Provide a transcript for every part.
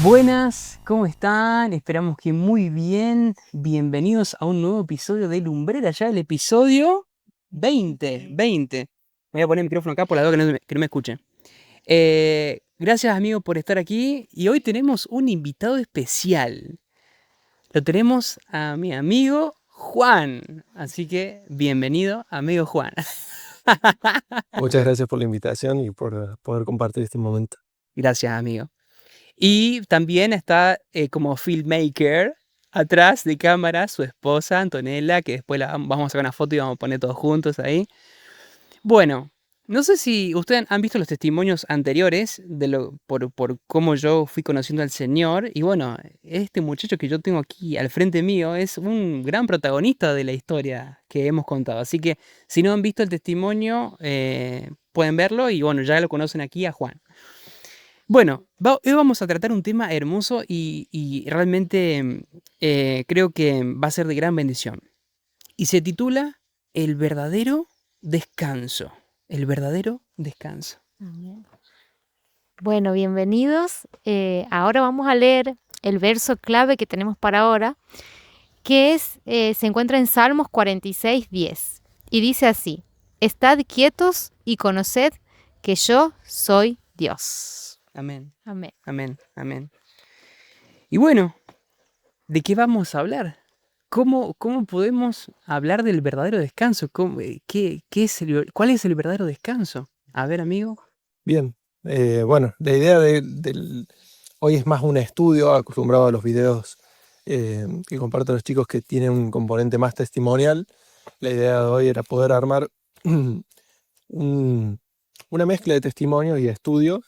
Buenas, ¿cómo están? Esperamos que muy bien. Bienvenidos a un nuevo episodio de Lumbrera, ya el episodio 20. Me voy a poner el micrófono acá por la duda que no me escuchen. Gracias, amigos, por estar aquí. Y hoy tenemos un invitado especial. Lo tenemos a mi amigo Juan. Así que bienvenido, amigo Juan. Muchas gracias por la invitación y por poder compartir este momento. Gracias, amigo. Y también está como filmmaker atrás de cámara su esposa Antonella, que después vamos a sacar una foto y vamos a poner todos juntos ahí. Bueno, no sé si ustedes han visto los testimonios anteriores por cómo yo fui conociendo al Señor. Y bueno, este muchacho que yo tengo aquí al frente mío es un gran protagonista de la historia que hemos contado. Así que si no han visto el testimonio, pueden verlo y bueno, ya lo conocen aquí a Juan. Bueno, hoy vamos a tratar un tema hermoso y realmente creo que va a ser de gran bendición. Y se titula El verdadero descanso. El verdadero descanso. Amén. Bueno, bienvenidos. Ahora vamos a leer el verso clave que tenemos para ahora, que se encuentra en Salmos 46:10. Y dice así: Estad quietos y conoced que yo soy Dios. Amén, Amén. amén, amén. Y bueno, ¿de qué vamos a hablar? ¿Cómo podemos hablar del verdadero descanso? ¿Cuál es el verdadero descanso? A ver, amigo. Bien, bueno, la idea hoy es más un estudio, acostumbrado a los videos que comparto a los chicos que tienen un componente más testimonial. La idea de hoy era poder armar una mezcla de testimonio y estudio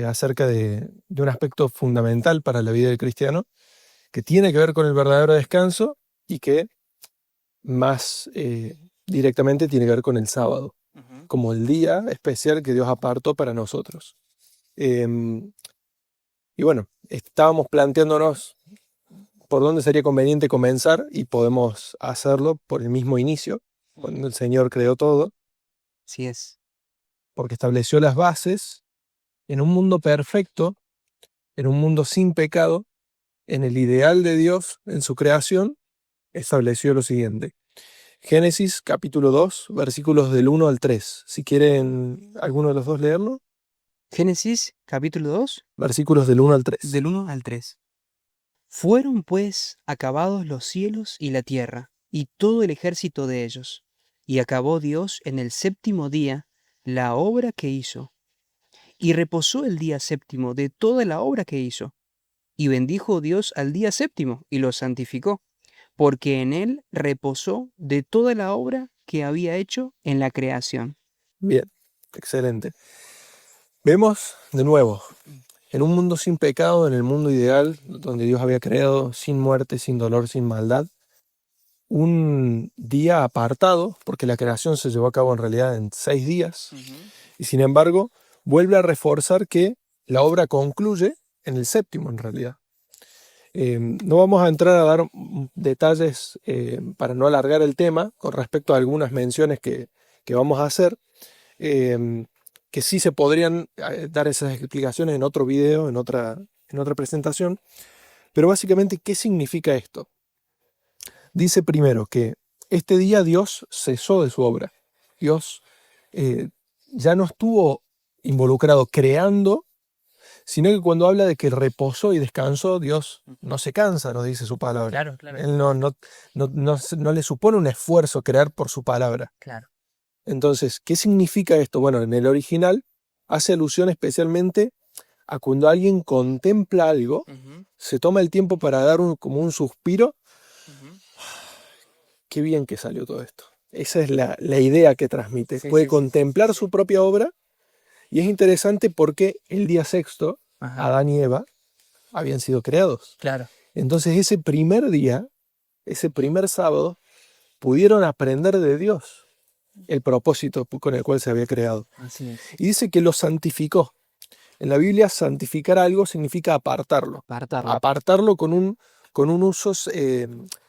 acerca de un aspecto fundamental para la vida del cristiano, que tiene que ver con el verdadero descanso y que más directamente tiene que ver con el sábado, como el día especial que Dios apartó para nosotros. Y bueno, estábamos planteándonos por dónde sería conveniente comenzar y podemos hacerlo por el mismo inicio, cuando el Señor creó todo, Así es. porque estableció las bases en un mundo perfecto, en un mundo sin pecado, en el ideal de Dios, en su creación, estableció lo siguiente. Génesis capítulo 2, versículos del 1 al 3. Si quieren alguno de los dos leerlo. Génesis capítulo 2, Versículos del 1 al 3. del 1 al 3. Fueron pues acabados los cielos y la tierra, y todo el ejército de ellos. Y acabó Dios en el séptimo día la obra que hizo. Y reposó el día séptimo de toda la obra que hizo. Y bendijo Dios al día séptimo, y lo santificó, porque en él reposó de toda la obra que había hecho en la creación. Bien, excelente. Vemos de nuevo, en un mundo sin pecado, en el mundo ideal, donde Dios había creado sin muerte, sin dolor, sin maldad, un día apartado, porque la creación se llevó a cabo en realidad en 6 días, y sin embargo vuelve a reforzar que la obra concluye en el séptimo en realidad. No vamos a entrar a dar detalles para no alargar el tema con respecto a algunas menciones que vamos a hacer, que sí se podrían dar esas explicaciones en otro video, en otra presentación, pero básicamente, ¿qué significa esto? Dice primero que este día Dios cesó de su obra. Dios ya no estuvo involucrado creando, sino que cuando habla de que reposó y descansó, Dios no se cansa, nos dice su palabra. Claro, claro. Él no le supone un esfuerzo crear por su palabra. Claro. Entonces, ¿qué significa esto? Bueno, en el original hace alusión especialmente a cuando alguien contempla algo, se toma el tiempo para dar como un suspiro. Qué bien que salió todo esto. Esa es la idea que transmite. Sí, Puede sí, contemplar su propia obra, y es interesante porque el día sexto, Adán y Eva habían sido creados. Claro. Entonces ese primer día, ese primer sábado, pudieron aprender de Dios el propósito con el cual se había creado. Así es. Y dice que lo santificó. En la Biblia, santificar algo significa apartarlo. Apartarlo con un uso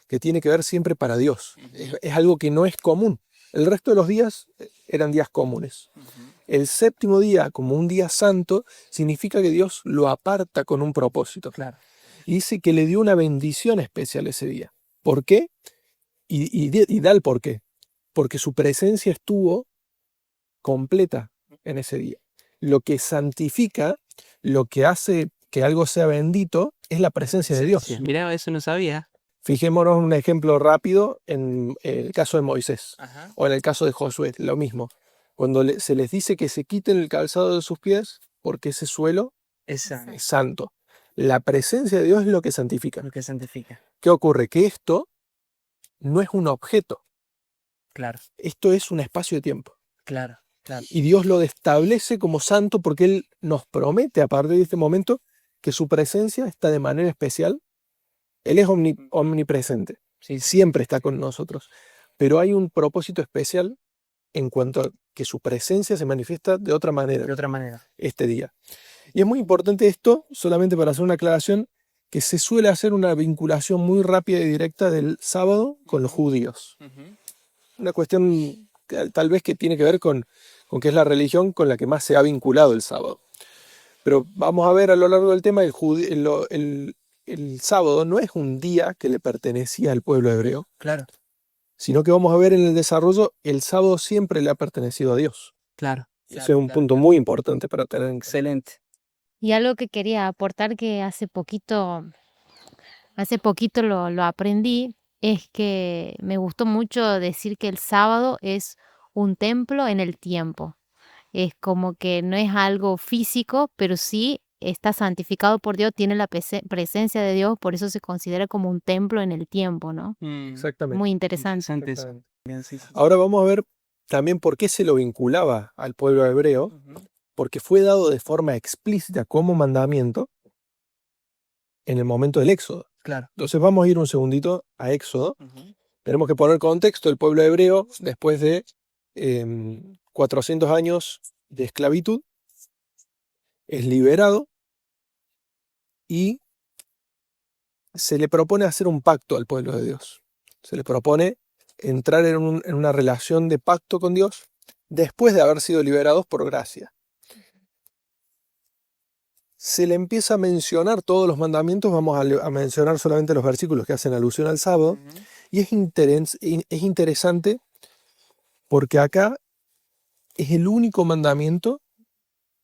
que tiene que ver siempre para Dios. Es algo que no es común. El resto de los días eran días comunes. El séptimo día, como un día santo, significa que Dios lo aparta con un propósito. Claro. Y dice que le dio una bendición especial ese día. ¿Por qué? Y da el por qué. Porque su presencia estuvo completa en ese día. Lo que santifica, lo que hace que algo sea bendito, es la presencia de Dios. Sí, mirá, eso no sabía. Fijémonos en un ejemplo rápido en el caso de Moisés Ajá. o en el caso de Josué, lo mismo. Cuando se les dice que se quiten el calzado de sus pies porque ese suelo Esa es santo. La presencia de Dios es lo que santifica. lo que santifica. ¿Qué ocurre? Que esto no es un objeto, Claro, esto es un espacio de tiempo. claro, claro. Y Dios lo establece como santo porque Él nos promete a partir de este momento que su presencia está de manera especial. Él es omnipresente, Sí, sí, siempre está con nosotros, pero hay un propósito especial en cuanto a que su presencia se manifiesta de otra de manera otra manera. este día. Y es muy importante esto, solamente para hacer una aclaración, que se suele hacer una vinculación muy rápida y directa del sábado con los judíos. Una cuestión tal vez que tiene que ver con que es la religión con la que más se ha vinculado el sábado. Pero vamos a ver a lo largo del tema, el sábado no es un día que le pertenecía al pueblo hebreo, Claro, sino que vamos a ver en el desarrollo, el sábado siempre le ha pertenecido a Dios. claro. Ese es un punto muy importante para tener en cuenta. Excelente. Y algo que quería aportar que hace poquito lo aprendí, es que me gustó mucho decir que el sábado es un templo en el tiempo. Es como que no es algo físico, pero sí está santificado por Dios, tiene la presencia de Dios, por eso se considera como un templo en el tiempo, ¿no? Exactamente. Muy interesante. Interesante eso. Exactamente. Bien, sí, sí. Ahora vamos a ver también por qué se lo vinculaba al pueblo hebreo, porque fue dado de forma explícita como mandamiento en el momento del Éxodo. Claro. Entonces vamos a ir un segundito a Éxodo. Tenemos que poner contexto. El pueblo hebreo, después de 400 años de esclavitud, es liberado y se le propone hacer un pacto al pueblo de Dios. Se le propone entrar en una relación de pacto con Dios después de haber sido liberados por gracia. Se le empieza a mencionar todos los mandamientos, vamos a mencionar solamente los versículos que hacen alusión al sábado, y es interesante porque acá es el único mandamiento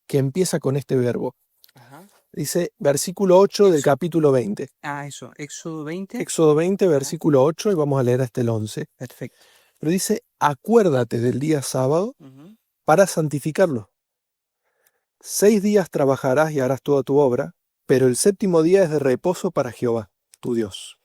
que empieza con este verbo. Ajá. Dice versículo 8 del capítulo 20. Ah, eso. Éxodo 20. Éxodo 20, versículo 8, y vamos a leer hasta el 11. Perfecto. Pero dice, acuérdate del día sábado para santificarlo. 6 días trabajarás y harás toda tu obra, pero el séptimo día es de reposo para Jehová, tu Dios.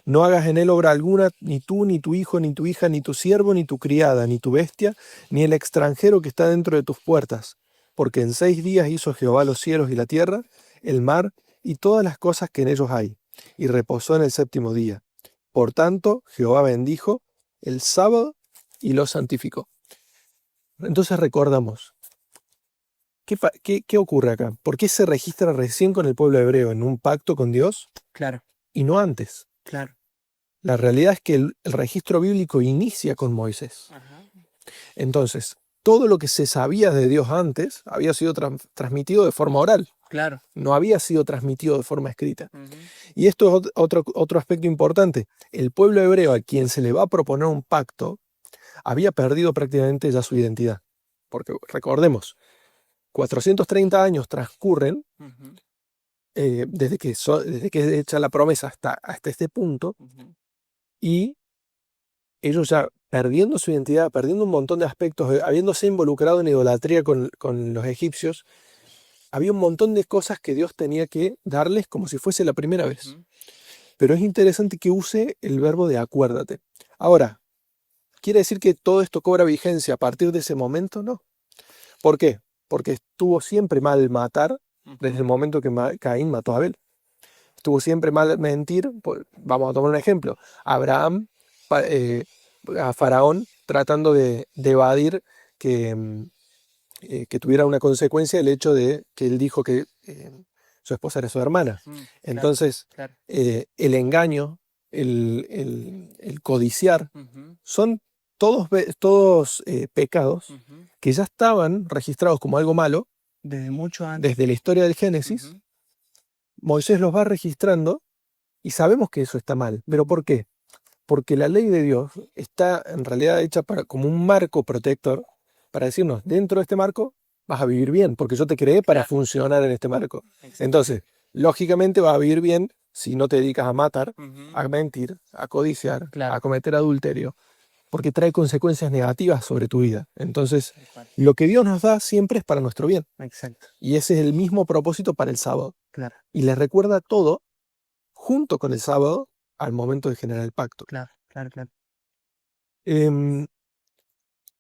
No hagas en él obra alguna, ni tú, ni tu hijo, ni tu hija, ni tu siervo, ni tu criada, ni tu bestia, ni el extranjero que está dentro de tus puertas, porque en 6 días hizo Jehová los cielos y la tierra, el mar y todas las cosas que en ellos hay, y reposó en el séptimo día. Por tanto, Jehová bendijo el sábado y lo santificó. Entonces recordamos, ¿qué ocurre acá? ¿Por qué se registra recién con el pueblo hebreo en un pacto con Dios Claro, y no antes? claro. La realidad es que el registro bíblico inicia con Moisés. Ajá. Entonces, todo lo que se sabía de Dios antes había sido transmitido de forma oral, Claro. no había sido transmitido de forma escrita. Y esto es otro aspecto importante. El pueblo hebreo a quien se le va a proponer un pacto había perdido prácticamente ya su identidad. Porque recordemos, 430 años transcurren desde que es hecha la promesa hasta este punto, y ellos ya perdiendo su identidad, perdiendo un montón de aspectos, habiéndose involucrado en idolatría con los egipcios, había un montón de cosas que Dios tenía que darles como si fuese la primera vez. Pero es interesante que use el verbo de acuérdate. Ahora, ¿quiere decir que todo esto cobra vigencia a partir de ese momento? No. ¿Por qué? Porque estuvo siempre mal matar desde el momento que Caín mató a Abel. Estuvo siempre mal mentir. Vamos a tomar un ejemplo. Abraham, a Faraón, tratando de evadir que tuviera una consecuencia el hecho de que él dijo que su esposa era su hermana. Entonces, el engaño, el codiciar, son todos pecados que ya estaban registrados como algo malo Desde mucho antes. desde la historia del Génesis. Moisés los va registrando y sabemos que eso está mal. ¿Pero por qué? Porque la ley de Dios está en realidad hecha como un marco protector para decirnos, dentro de este marco vas a vivir bien, porque yo te creé para funcionar en este marco. Entonces, lógicamente vas a vivir bien si no te dedicas a matar, a mentir, a codiciar, Claro. a cometer adulterio, porque trae consecuencias negativas sobre tu vida. Entonces, lo que Dios nos da siempre es para nuestro bien. Exacto. Y ese es el mismo propósito para el sábado. Claro, Y les recuerda todo junto con el sábado al momento de generar el pacto. claro. Em,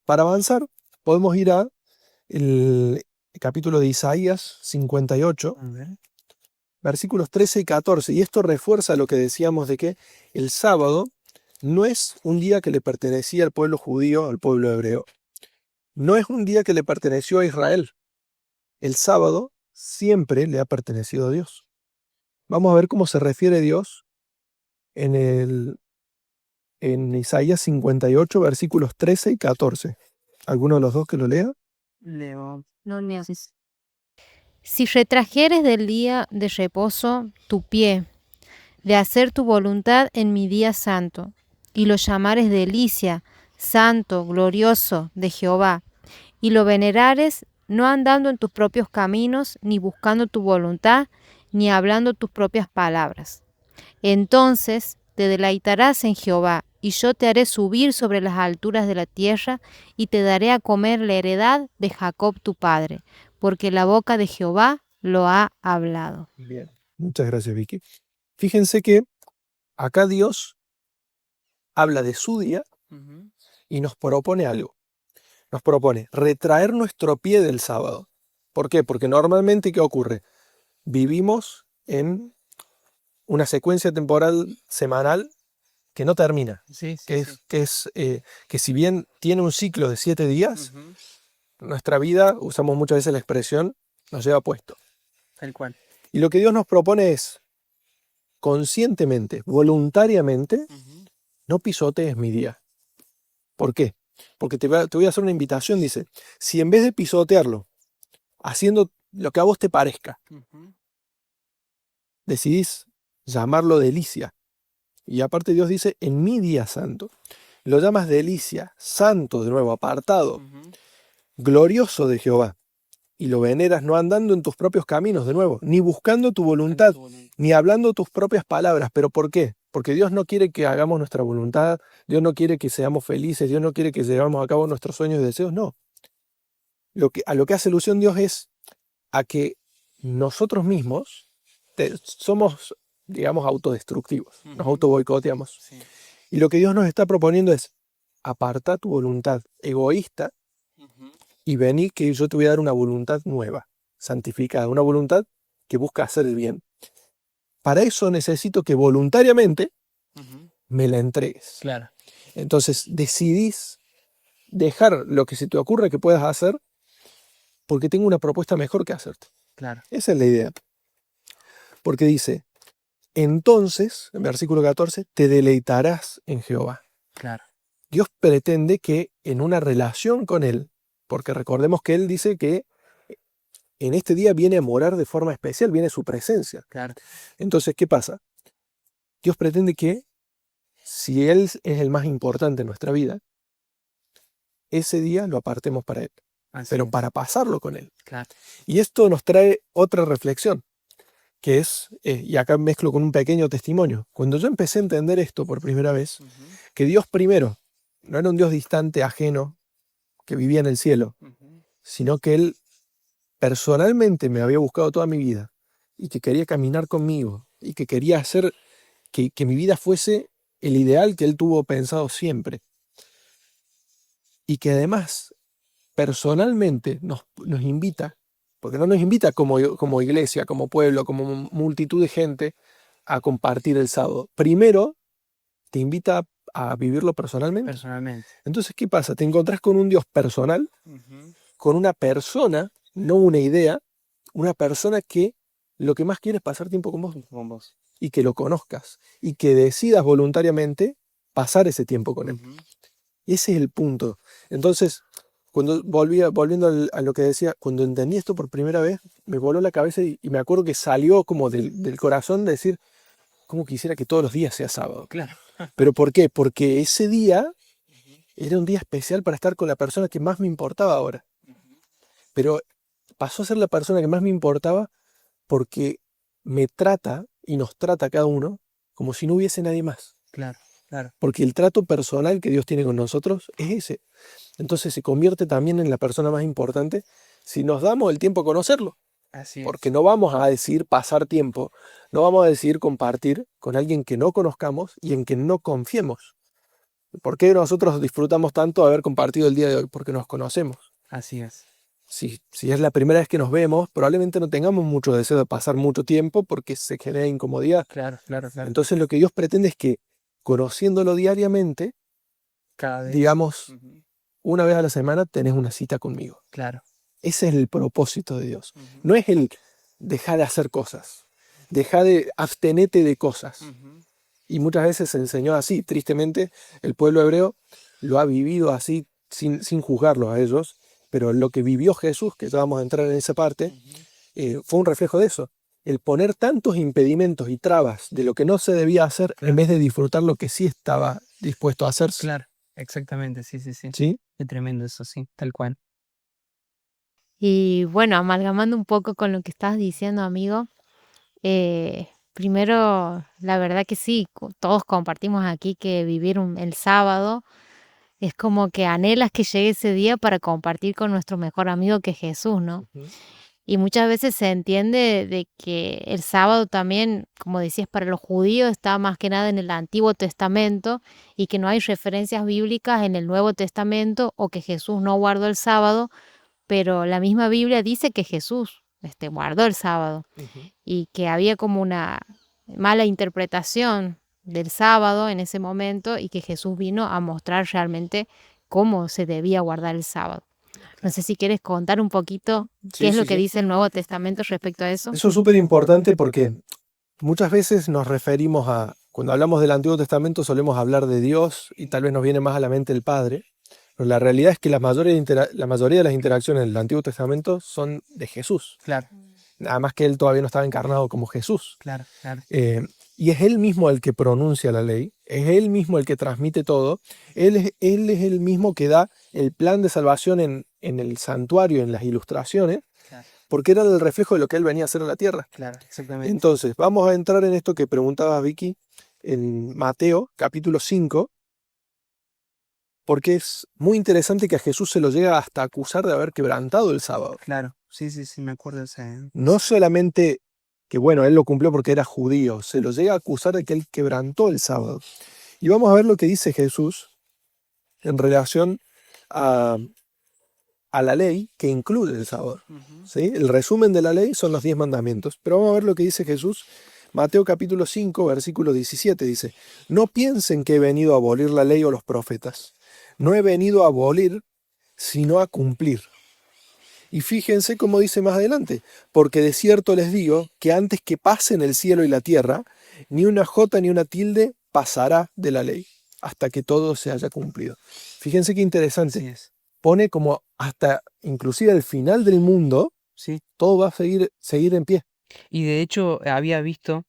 para avanzar, podemos ir a el capítulo de Isaías 58, A ver. versículos 13 y 14. Y esto refuerza lo que decíamos de que el sábado no es un día que le pertenecía al pueblo judío, al pueblo hebreo. No es un día que le perteneció a Israel. El sábado siempre le ha pertenecido a Dios. Vamos a ver cómo se refiere Dios en Isaías 58, versículos 13 y 14. ¿Alguno de los dos que lo lea? Leo. No me haces. Si retrajeres del día de reposo tu pie, de hacer tu voluntad en mi día santo, y lo llamares delicia, santo, glorioso de Jehová, y lo venerares, no andando en tus propios caminos, ni buscando tu voluntad, ni hablando tus propias palabras. Entonces te deleitarás en Jehová, y yo te haré subir sobre las alturas de la tierra, y te daré a comer la heredad de Jacob tu padre, porque la boca de Jehová lo ha hablado. Bien. Muchas gracias, Vicky. Fíjense que acá Dios habla de su día y nos propone algo. Nos propone retraer nuestro pie del sábado. ¿Por qué? Porque normalmente, ¿qué ocurre? Vivimos en una secuencia temporal semanal que no termina. Sí, Que si bien tiene un ciclo de 7 días, nuestra vida, usamos muchas veces la expresión, nos lleva puesto. Tal cual. Y lo que Dios nos propone es, conscientemente, voluntariamente, no pisotees mi día. ¿Por qué? Porque te voy a hacer una invitación, dice, si en vez de pisotearlo, haciendo lo que a vos te parezca, decidís llamarlo delicia, y aparte Dios dice, en mi día santo, lo llamas delicia, santo de nuevo, apartado, glorioso de Jehová, y lo veneras no andando en tus propios caminos de nuevo, ni buscando tu voluntad, ni hablando tus propias palabras. ¿Pero por qué? Porque Dios no quiere que hagamos nuestra voluntad, Dios no quiere que seamos felices, Dios no quiere que llevamos a cabo nuestros sueños y deseos, no. A lo que hace alusión Dios es a que nosotros mismos somos, digamos, autodestructivos, nos autoboicoteamos. Sí. Y lo que Dios nos está proponiendo es, aparta tu voluntad egoísta y vení que yo te voy a dar una voluntad nueva, santificada, una voluntad que busca hacer el bien. Para eso necesito que voluntariamente me la entregues. Claro. Entonces decidís dejar lo que se te ocurre que puedas hacer porque tengo una propuesta mejor que hacerte. Claro. Esa es la idea. Porque dice, entonces, en versículo 14, te deleitarás en Jehová. Claro. Dios pretende que en una relación con Él, porque recordemos que Él dice que en este día viene a morar de forma especial, viene su presencia. Claro. Entonces, ¿qué pasa? Dios pretende que, si Él es el más importante en nuestra vida, ese día lo apartemos para Él, Así pero es. para pasarlo con Él. Claro. Y esto nos trae otra reflexión, que es, y acá mezclo con un pequeño testimonio, cuando yo empecé a entender esto por primera vez, que Dios primero no era un Dios distante, ajeno, que vivía en el cielo, sino que Él personalmente me había buscado toda mi vida y que quería caminar conmigo y que quería hacer que mi vida fuese el ideal que Él tuvo pensado siempre. Y que además personalmente nos invita, porque no nos invita como iglesia, como pueblo, como multitud de gente a compartir el sábado. Primero te invita a vivirlo personalmente. Personalmente. Entonces, ¿qué pasa? Te encontrás con un Dios personal, con una persona, no una idea, una persona que lo que más quiere es pasar tiempo con vos. Y que lo conozcas y que decidas voluntariamente pasar ese tiempo con Él. Ese es el punto. Entonces, volviendo a lo que decía, cuando entendí esto por primera vez, me voló la cabeza y me acuerdo que salió como del corazón de decir, ¿cómo quisiera que todos los días sea sábado? Claro. ¿Pero por qué? Porque ese día era un día especial para estar con la persona que más me importaba ahora. Pero pasó a ser la persona que más me importaba porque me trata y nos trata a cada uno como si no hubiese nadie más. Claro, claro. Porque el trato personal que Dios tiene con nosotros es ese. Entonces se convierte también en la persona más importante si nos damos el tiempo a conocerlo. Así es. Porque no vamos a decidir pasar tiempo, no vamos a decidir compartir con alguien que no conozcamos y en quien no confiemos. ¿Por qué nosotros disfrutamos tanto haber compartido el día de hoy? Porque nos conocemos. Así es. Si es la primera vez que nos vemos, probablemente no tengamos mucho deseo de pasar mucho tiempo porque se genera incomodidad. Claro, claro, claro. Entonces lo que Dios pretende es que, conociéndolo diariamente, Cada vez. digamos, Ujú. una vez a la semana tenés una cita conmigo. Claro. Ese es el propósito de Dios. Ujú. No es el dejar de hacer cosas, dejar de abstenete de cosas. Ujú. Y muchas veces se enseñó así. Tristemente, el pueblo hebreo lo ha vivido así sin juzgarlos a ellos. Pero lo que vivió Jesús, que ya vamos a entrar en esa parte, fue un reflejo de eso. El poner tantos impedimentos y trabas de lo que no se debía hacer en vez de disfrutar lo que sí estaba dispuesto a hacerse. Claro, exactamente, sí, sí, sí. ¿Sí? Qué tremendo eso, sí, tal cual. Y bueno, amalgamando un poco con lo que estás diciendo, amigo, primero, la verdad que sí, todos compartimos aquí que vivir el sábado es como que anhelas que llegue ese día para compartir con nuestro mejor amigo que es Jesús, ¿no? Ujú. Y muchas veces se entiende de que el sábado también, como decías, para los judíos está más que nada en el Antiguo Testamento y que no hay referencias bíblicas en el Nuevo Testamento o que Jesús no guardó el sábado, pero la misma Biblia dice que Jesús guardó el sábado Ujú. y que había como una mala interpretación del sábado en ese momento y que Jesús vino a mostrar realmente cómo se debía guardar el sábado. No sé si quieres contar un poquito qué es lo que dice el Nuevo Testamento respecto a eso. Eso es súper importante porque muchas veces nos referimos a, cuando hablamos del Antiguo Testamento solemos hablar de Dios y tal vez nos viene más a la mente el Padre, pero la realidad es que la mayoría de las interacciones del Antiguo Testamento son de Jesús. Claro, Nada más que Él todavía no estaba encarnado como Jesús. claro, claro. Y es Él mismo el que pronuncia la ley, es Él mismo el que transmite todo, Él es el mismo que da el plan de salvación en el santuario, en las ilustraciones, Claro, porque era el reflejo de lo que Él venía a hacer en la tierra. claro, exactamente. Entonces, vamos a entrar en esto que preguntaba Vicky, en Mateo, capítulo 5, porque es muy interesante que a Jesús se lo llega hasta acusar de haber quebrantado el sábado. Claro, sí, sí, sí, me acuerdo de ese. No solamente que, bueno, Él lo cumplió porque era judío, se lo llega a acusar de que Él quebrantó el sábado. Y vamos a ver lo que dice Jesús en relación a, a la ley que incluye el sábado. Ujú. ¿Sí? El resumen de la ley son los 10 mandamientos. Pero vamos a ver lo que dice Jesús. Mateo capítulo 5, versículo 17 dice, no piensen que he venido a abolir la ley o los profetas. No he venido a abolir, sino a cumplir. Y fíjense cómo dice más adelante, porque de cierto les digo que antes que pasen el cielo y la tierra, ni una jota ni una tilde pasará de la ley, hasta que todo se haya cumplido. Fíjense qué interesante. Así es. Pone como hasta inclusive al final del mundo, Sí. todo va a seguir en pie. Y de hecho había visto,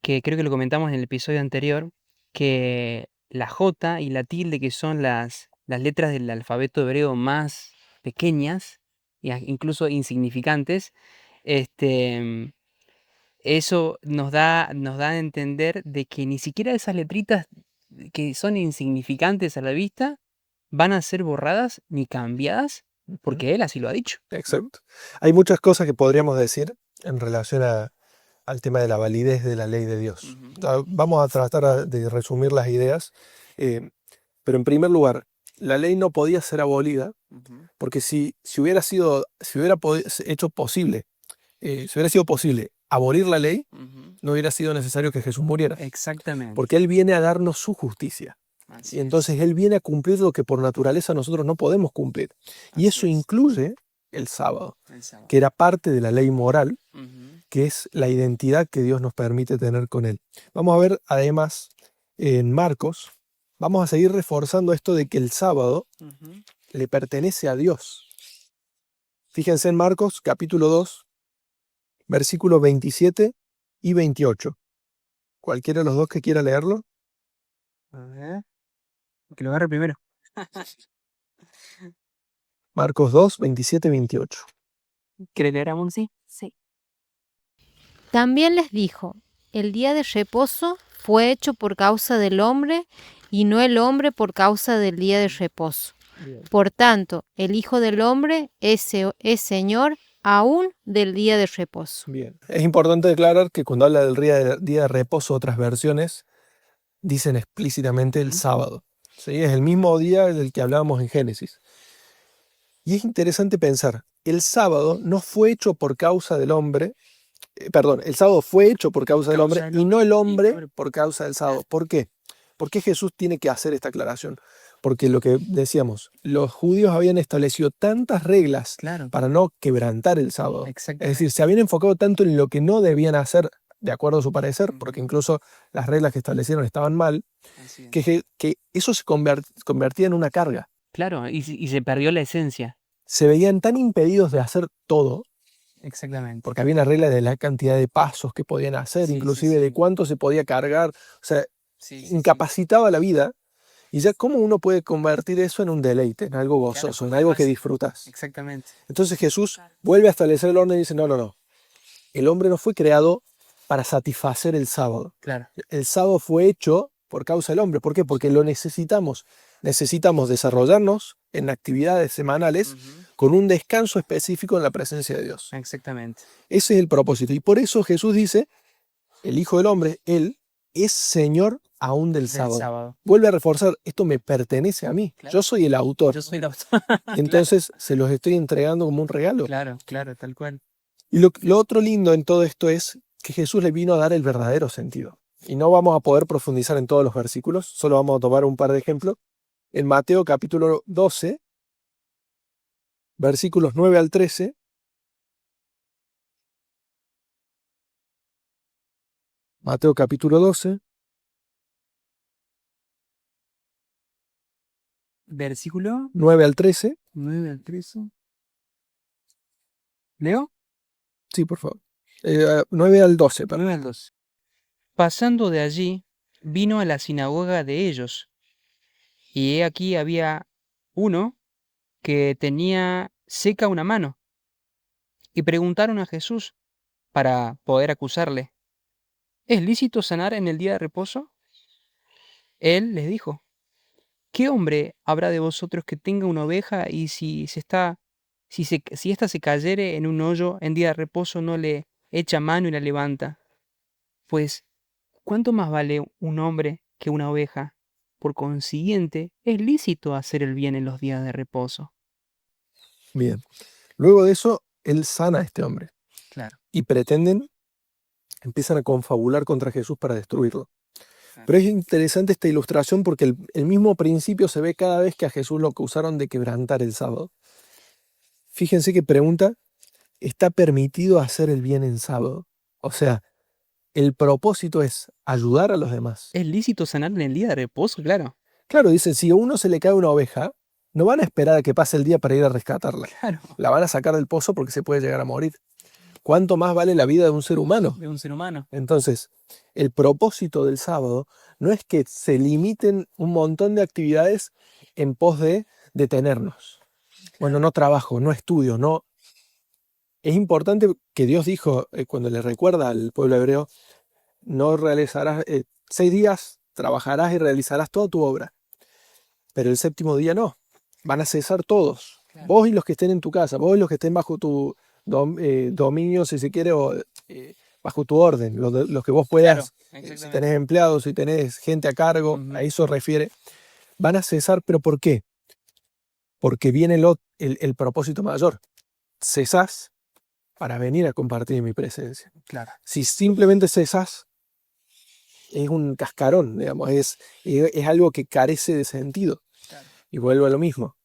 que creo que lo comentamos en el episodio anterior, que la J y la tilde, que son las letras del alfabeto hebreo más pequeñas, incluso insignificantes, este, eso nos da a entender de que ni siquiera esas letritas que son insignificantes a la vista van a ser borradas ni cambiadas, porque él así lo ha dicho, ¿no? Exacto. Hay muchas cosas que podríamos decir en relación al tema de la validez de la ley de Dios. Ujú. Vamos a tratar de resumir las ideas, pero en primer lugar, la ley no podía ser abolida Ujú. porque si hubiera sido posible abolir la ley, Ujú. no hubiera sido necesario que Jesús muriera, Exactamente. porque Él viene a darnos su justicia. Así Y es. entonces Él viene a cumplir lo que por naturaleza nosotros no podemos cumplir. Y Así eso es. incluye el sábado, El sábado. que era parte de la ley moral, Ujú. que es la identidad que Dios nos permite tener con Él. Vamos a ver además en Marcos, vamos a seguir reforzando esto de que el sábado le pertenece a Dios. Fíjense en Marcos capítulo 2, versículos 27 y 28. Cualquiera de los dos que quiera leerlo. A ver. Que lo agarre primero. Marcos 2, 27 y 28. ¿Quieres leer, Amunzi? Sí. También les dijo, el día de reposo fue hecho por causa del hombre y no el hombre por causa del día de reposo. Bien. Por tanto, el Hijo del Hombre es Señor aún del día de reposo. Bien. Es importante declarar que cuando habla del día de reposo, otras versiones dicen explícitamente el sábado. ¿Sí? Es el mismo día del que hablábamos en Génesis. Y es interesante pensar, el sábado no fue hecho por causa del hombre, el sábado fue hecho por causa del hombre y no el hombre por causa del sábado. ¿Por qué? ¿Por qué Jesús tiene que hacer esta aclaración? Porque lo que decíamos, los judíos habían establecido tantas reglas Claro. para no quebrantar el sábado. Es Exactamente. decir, se habían enfocado tanto en lo que no debían hacer de acuerdo a su parecer, porque incluso las reglas que establecieron estaban mal, Así es. que eso se convertía en una carga. Claro, y se perdió la esencia. Se veían tan impedidos de hacer todo, Exactamente. porque había una regla de la cantidad de pasos que podían hacer, Sí, sí, inclusive sí. de cuánto se podía cargar, o sea, Sí, sí, incapacitaba la vida. Y ya, ¿cómo uno puede convertir eso en un deleite, en algo gozoso, en algo que disfrutas? Exactamente. Entonces Jesús vuelve a establecer el orden y dice, no. El hombre no fue creado para satisfacer el sábado. Claro. El sábado fue hecho por causa del hombre. ¿Por qué? Porque lo necesitamos. Necesitamos desarrollarnos en actividades semanales con un descanso específico en la presencia de Dios. Exactamente. Ese es el propósito. Y por eso Jesús dice, el Hijo del Hombre, Él, es Señor aún del sábado. Vuelve a reforzar, esto me pertenece a mí. Claro. Yo soy el autor. Yo soy el autor. Entonces se los estoy entregando como un regalo. Claro, tal cual. Y lo otro lindo en todo esto es que Jesús le vino a dar el verdadero sentido. Y no vamos a poder profundizar en todos los versículos, solo vamos a tomar un par de ejemplos. En Mateo capítulo 12, versículos 9 al 13, Mateo capítulo 12, Versículo 9 al 13. 9 al 13. ¿Leo? Sí, por favor. 9 al 12, perdón. 9 al 12. Pasando de allí, vino a la sinagoga de ellos, y he aquí había uno que tenía seca una mano, y preguntaron a Jesús para poder acusarle, ¿es lícito sanar en el día de reposo? Él les dijo, ¿qué hombre habrá de vosotros que tenga una oveja y si ésta se cayere en un hoyo en día de reposo no le echa mano y la levanta? Pues, ¿cuánto más vale un hombre que una oveja? Por consiguiente, es lícito hacer el bien en los días de reposo. Bien. Luego de eso, él sana a este hombre. Claro. Y empiezan a confabular contra Jesús para destruirlo. Claro. Pero es interesante esta ilustración porque el mismo principio se ve cada vez que a Jesús lo acusaron de quebrantar el sábado. Fíjense que pregunta, ¿está permitido hacer el bien en sábado? O sea, el propósito es ayudar a los demás. ¿Es lícito sanar en el día de reposo? Claro. Claro, dice, si a uno se le cae una oveja, no van a esperar a que pase el día para ir a rescatarla. Claro. La van a sacar del pozo porque se puede llegar a morir. ¿Cuánto más vale la vida de un ser humano? De un ser humano. Entonces, el propósito del sábado no es que se limiten un montón de actividades en pos de detenernos. Bueno, no trabajo, no estudio, no. Es importante que Dios dijo, cuando le recuerda al pueblo hebreo, no realizarás, 6 días trabajarás y realizarás toda tu obra. Pero el séptimo día no. Van a cesar todos. Claro. Vos y los que estén en tu casa, vos y los que estén bajo tu dominio, si se quiere, o bajo tu orden, los que vos puedas, Claro, si tenés empleados, si tenés gente a cargo, a eso refiere, van a cesar, pero ¿por qué? Porque viene el propósito mayor. Cesás para venir a compartir mi presencia. Claro. Si simplemente cesás, es un cascarón, digamos, es algo que carece de sentido. Claro. Y vuelvo a lo mismo.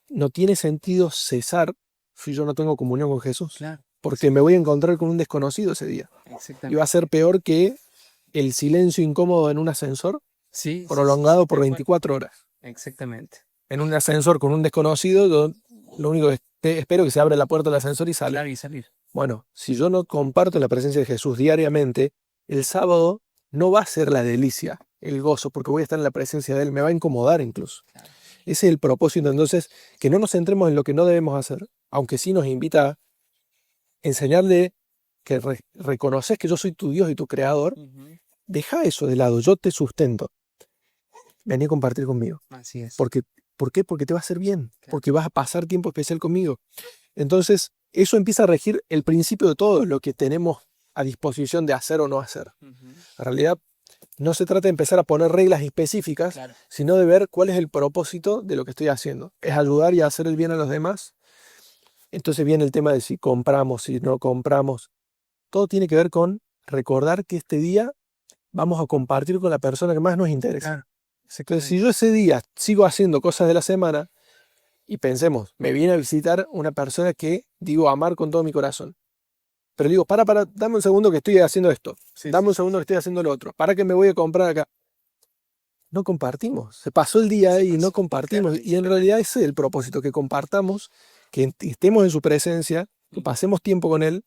No tiene sentido cesar si yo no tengo comunión con Jesús. Claro. Porque me voy a encontrar con un desconocido ese día. Y va a ser peor que el silencio incómodo en un ascensor Sí, sí, prolongado por tal cual. 24 horas. Exactamente. En un ascensor con un desconocido, yo lo único que espero es que se abra la puerta del ascensor y sale. Claro, y salir. Bueno, si yo no comparto la presencia de Jesús diariamente, el sábado no va a ser la delicia, el gozo, porque voy a estar en la presencia de Él, me va a incomodar incluso. Claro. Ese es el propósito, entonces, que no nos centremos en lo que no debemos hacer, aunque sí nos invita a enseñarle que reconoces que yo soy tu Dios y tu creador, deja eso de lado, yo te sustento. Vení a compartir conmigo. Así es. ¿Por qué? Porque te va a hacer bien, Claro. porque vas a pasar tiempo especial conmigo. Entonces, eso empieza a regir el principio de todo lo que tenemos a disposición de hacer o no hacer. En realidad, no se trata de empezar a poner reglas específicas, Claro. sino de ver cuál es el propósito de lo que estoy haciendo. ¿Es ayudar y hacer el bien a los demás? Entonces viene el tema de si compramos, si no compramos. Todo tiene que ver con recordar que este día vamos a compartir con la persona que más nos interesa. Claro. Entonces, si yo ese día sigo haciendo cosas de la semana y pensemos, me viene a visitar una persona que digo amar con todo mi corazón. Pero le digo, para, dame un segundo que estoy haciendo esto. Sí, Dame un segundo que estoy haciendo lo otro. Para que me voy a comprar acá. No compartimos. Se pasó el día y no compartimos. claro. Y en realidad ese es el propósito, que compartamos, que estemos en su presencia, que pasemos tiempo con Él.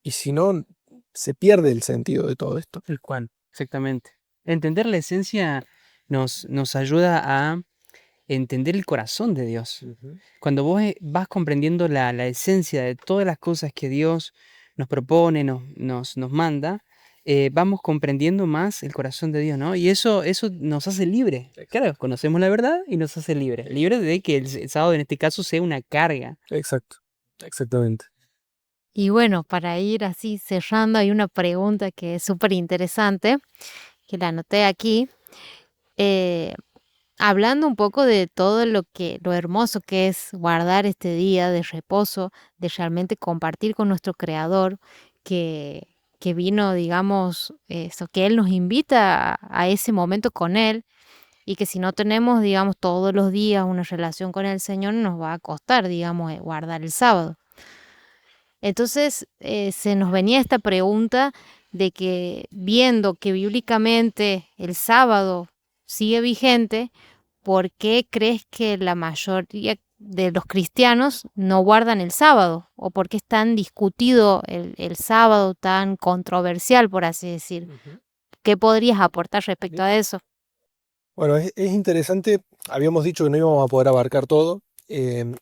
Y si no, se pierde el sentido de todo esto. Tal cual, exactamente. Entender la esencia nos ayuda a entender el corazón de Dios. Cuando vos vas comprendiendo la esencia de todas las cosas que Dios nos propone, nos manda, vamos comprendiendo más el corazón de Dios, ¿no? Y eso nos hace libre. Claro, conocemos la verdad y nos hace libre. Libre de que el sábado en este caso sea una carga. Exacto. Exactamente. Y bueno, para ir así cerrando, hay una pregunta que es súper interesante, que la anoté aquí. Hablando un poco de todo lo hermoso que es guardar este día de reposo, de realmente compartir con nuestro Creador, que vino, digamos, eso, que Él nos invita a ese momento con Él, y que si no tenemos, digamos, todos los días una relación con el Señor, nos va a costar, digamos, guardar el sábado. Entonces, se nos venía esta pregunta de que, viendo que bíblicamente el sábado sigue vigente, ¿por qué crees que la mayoría de los cristianos no guardan el sábado? ¿O por qué es tan discutido el sábado, tan controversial, por así decir? ¿Qué podrías aportar respecto a eso? Bueno, es interesante. Habíamos dicho que no íbamos a poder abarcar todo.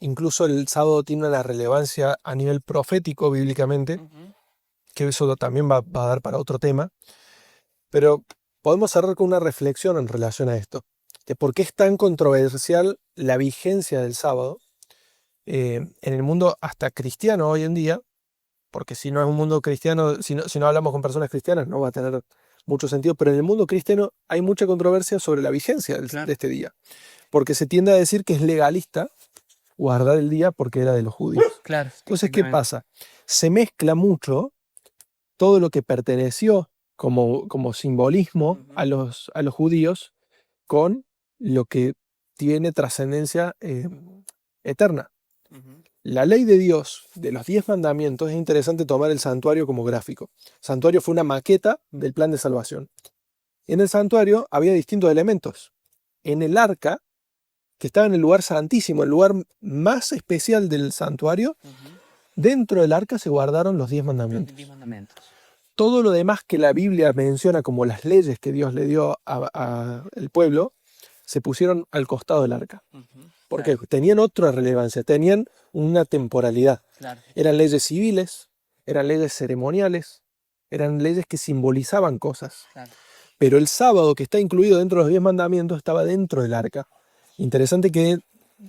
Incluso el sábado tiene una relevancia a nivel profético bíblicamente, que eso también va a dar para otro tema. Pero podemos cerrar con una reflexión en relación a esto, de por qué es tan controversial la vigencia del sábado en el mundo hasta cristiano hoy en día, porque si no es un mundo cristiano, si no hablamos con personas cristianas, no va a tener mucho sentido, pero en el mundo cristiano hay mucha controversia sobre la vigencia Claro. de este día, porque se tiende a decir que es legalista guardar el día porque era de los judíos. Claro. Entonces, ¿qué pasa? Se mezcla mucho todo lo que perteneció como simbolismo a los judíos con lo que tiene trascendencia eterna. La ley de Dios, de los 10 mandamientos, es interesante tomar el santuario como gráfico. El santuario fue una maqueta del plan de salvación. En el santuario había distintos elementos. En el arca, que estaba en el lugar santísimo, el lugar más especial del santuario, dentro del arca se guardaron los 10 mandamientos. Todo lo demás que la Biblia menciona como las leyes que Dios le dio al pueblo, se pusieron al costado del arca. Porque tenían otra relevancia, tenían una temporalidad. Claro. Eran leyes civiles, eran leyes ceremoniales, eran leyes que simbolizaban cosas. Claro. Pero el sábado, que está incluido dentro de los 10 mandamientos, estaba dentro del arca. Interesante que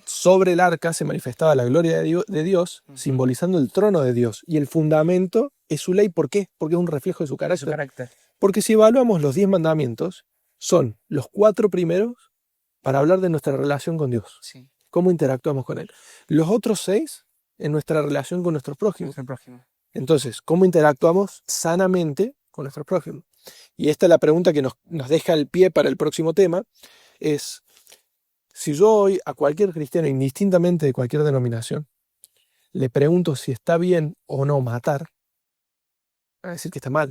sobre el arca se manifestaba la gloria de Dios, simbolizando el trono de Dios. Y el fundamento es su ley. ¿Por qué? Porque es un reflejo de su carácter. Porque si evaluamos los 10 mandamientos, son los 4 primeros para hablar de nuestra relación con Dios. Sí. Cómo interactuamos con Él. Los otros 6 en nuestra relación con nuestros prójimos. Entonces, ¿cómo interactuamos sanamente con nuestros prójimos? Y esta es la pregunta que nos deja el pie para el próximo tema, es, si yo hoy a cualquier cristiano, indistintamente de cualquier denominación, le pregunto si está bien o no matar, va a decir que está mal.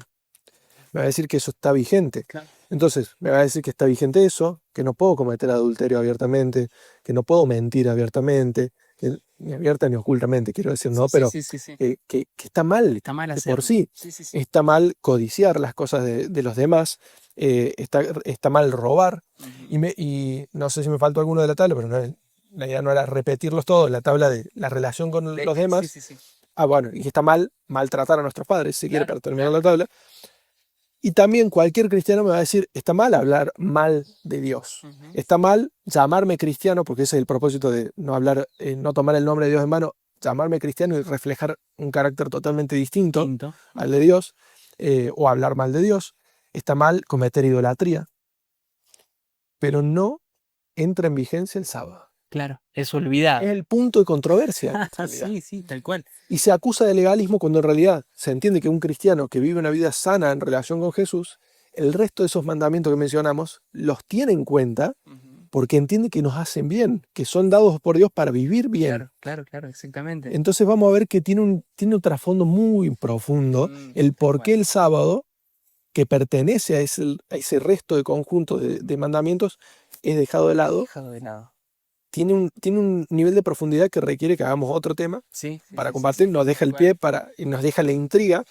Me va a decir que eso está vigente. Claro. Entonces, me va a decir que está vigente eso, que no puedo cometer adulterio abiertamente, que no puedo mentir abiertamente, ni abierta ni ocultamente, quiero decir, ¿no? Pero Sí. que está mal Está mal de hacerlo. por sí. Sí. Está mal codiciar las cosas de los demás, está mal robar. Y no sé si me faltó alguno de la tabla, pero la idea no era repetirlos todos, la tabla de la relación con los demás. Sí. Bueno, y está mal maltratar a nuestros padres, si quiere, Claro, para terminar la tabla. Y también cualquier cristiano me va a decir, está mal hablar mal de Dios. Está mal llamarme cristiano, porque ese es el propósito de no hablar, no tomar el nombre de Dios en vano, llamarme cristiano y reflejar un carácter totalmente distinto al de Dios, o hablar mal de Dios. Está mal cometer idolatría, pero no entra en vigencia el sábado. Claro, es olvidado. Es el punto de controversia. Sí, tal cual. Y se acusa de legalismo cuando en realidad se entiende que un cristiano que vive una vida sana en relación con Jesús, el resto de esos mandamientos que mencionamos los tiene en cuenta porque entiende que nos hacen bien, que son dados por Dios para vivir bien. Claro, exactamente. Entonces vamos a ver que tiene un trasfondo muy profundo el por qué el sábado, que pertenece a ese resto de conjunto de mandamientos, es dejado de lado. Tiene un nivel de profundidad que requiere que hagamos otro tema para compartir. Nos deja el pie y nos deja la intriga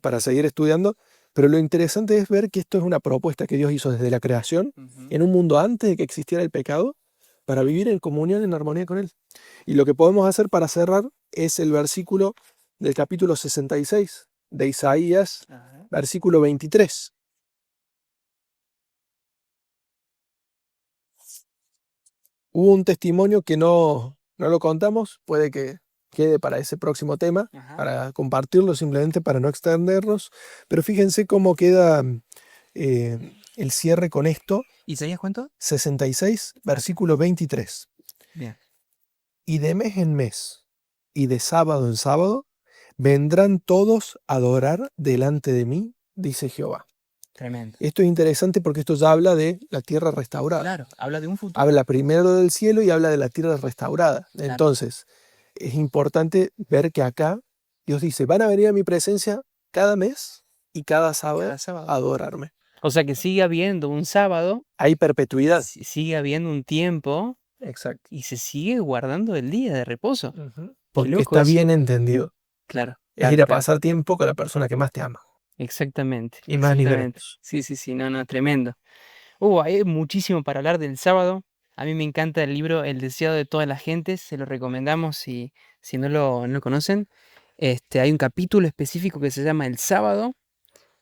para seguir estudiando. Pero lo interesante es ver que esto es una propuesta que Dios hizo desde la creación, en un mundo antes de que existiera el pecado, para vivir en comunión, en armonía con Él. Y lo que podemos hacer para cerrar es el versículo del capítulo 66 de Isaías, versículo 23. Hubo un testimonio que no lo contamos, puede que quede para ese próximo tema, para compartirlo simplemente para no extendernos, pero fíjense cómo queda el cierre con esto. ¿Isaías cuánto? 66, versículo 23. Bien. Y de mes en mes, y de sábado en sábado, vendrán todos a adorar delante de mí, dice Jehová. Tremendo. Esto es interesante porque esto ya habla de la tierra restaurada. Claro, habla de un futuro. Habla primero del cielo y habla de la tierra restaurada. Claro. Entonces, es importante ver que acá Dios dice, van a venir a mi presencia cada mes y cada sábado a adorarme. O sea que sigue habiendo un sábado. Hay perpetuidad. Sigue habiendo un tiempo. Exacto. Y se sigue guardando el día de reposo. Porque está bien entendido. Claro. Es ir a pasar tiempo con la persona que más te ama. Exactamente. Y más niveles. Sí, no, tremendo. Hay muchísimo para hablar del sábado. A mí me encanta el libro El deseado de todas las gentes. Se lo recomendamos si no lo conocen. Hay un capítulo específico que se llama El sábado.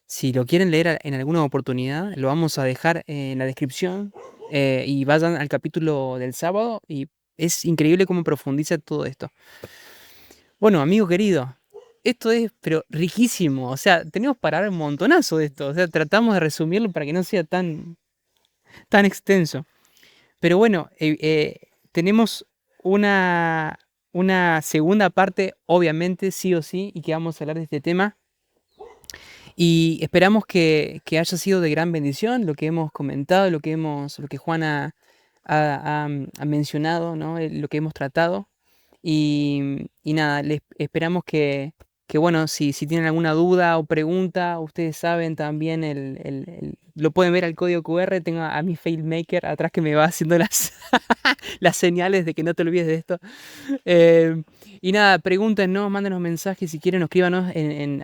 Si lo quieren leer en alguna oportunidad, lo vamos a dejar en la descripción. Y vayan al capítulo del sábado. Y es increíble cómo profundiza todo esto. Bueno, amigo querido. Esto es, pero riquísimo. O sea, tenemos para hablar un montonazo de esto. O sea, tratamos de resumirlo para que no sea tan extenso. Pero bueno, tenemos una segunda parte, obviamente, sí o sí, y que vamos a hablar de este tema. Y esperamos que haya sido de gran bendición lo que hemos comentado, lo que Juan ha mencionado, ¿no? Lo que hemos tratado. Y nada, esperamos que bueno, si tienen alguna duda o pregunta, ustedes saben también, lo pueden ver al código QR, tengo a mi FailMaker atrás que me va haciendo las señales de que no te olvides de esto. Y nada, pregúntenos, mándenos mensajes si quieren, escríbanos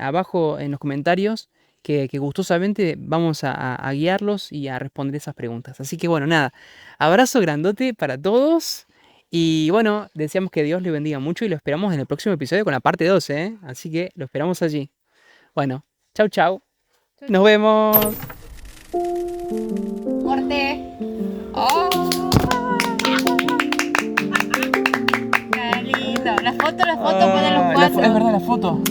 abajo en los comentarios, que gustosamente vamos a guiarlos y a responder esas preguntas. Así que bueno, nada, abrazo grandote para todos. Y bueno, deseamos que Dios le bendiga mucho y lo esperamos en el próximo episodio con la parte 12, ¿eh? Así que lo esperamos allí. Bueno, chau. Nos vemos. Corte. ¡Oh! ¡Qué lindo! La foto, ponen los cuatro. Es verdad, la foto.